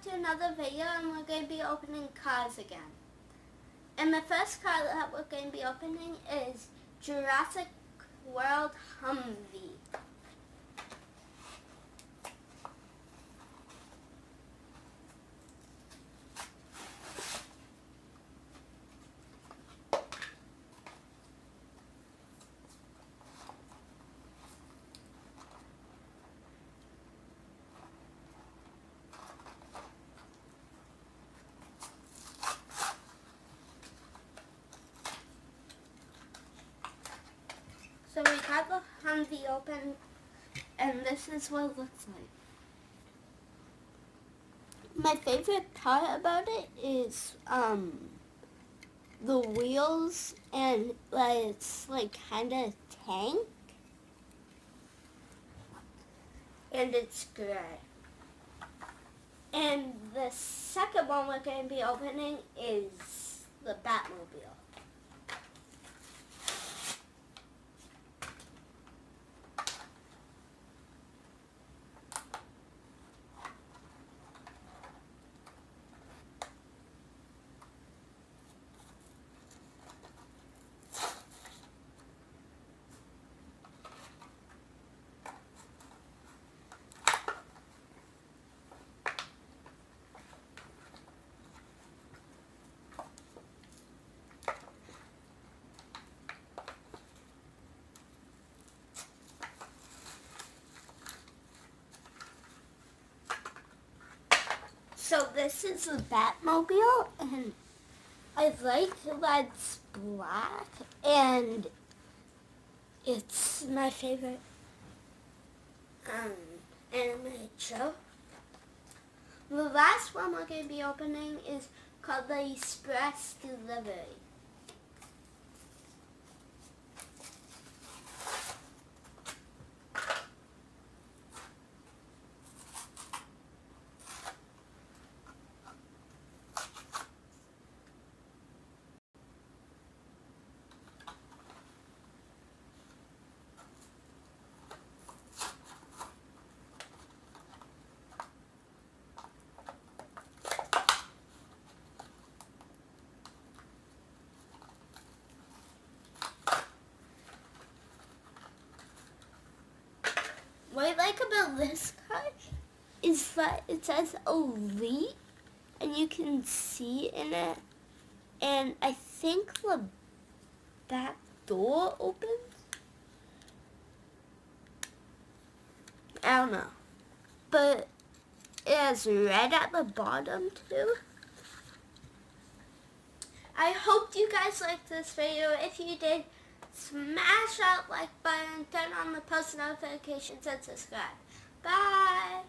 back to another video, and we're going to be opening cars again. And the first car that we're going to be opening is Jurassic World Humvee. So we got the Humvee open, and this is what it looks like. My favorite part about it is the wheels, and it's like kind of tank, and it's gray. And the second one we're going to be opening is the Batmobile. So this is the Batmobile, and I like that it's black, and it's my favorite animated show. The last one we're going to be opening is called the Express Delivery. What I like about this car is that it says Elite, and you can see in it, and I think the back door opens. I don't know, but it has red at the bottom too. I hope you guys liked this video. If you did, smash that like button, turn on the post notifications, and subscribe. Bye!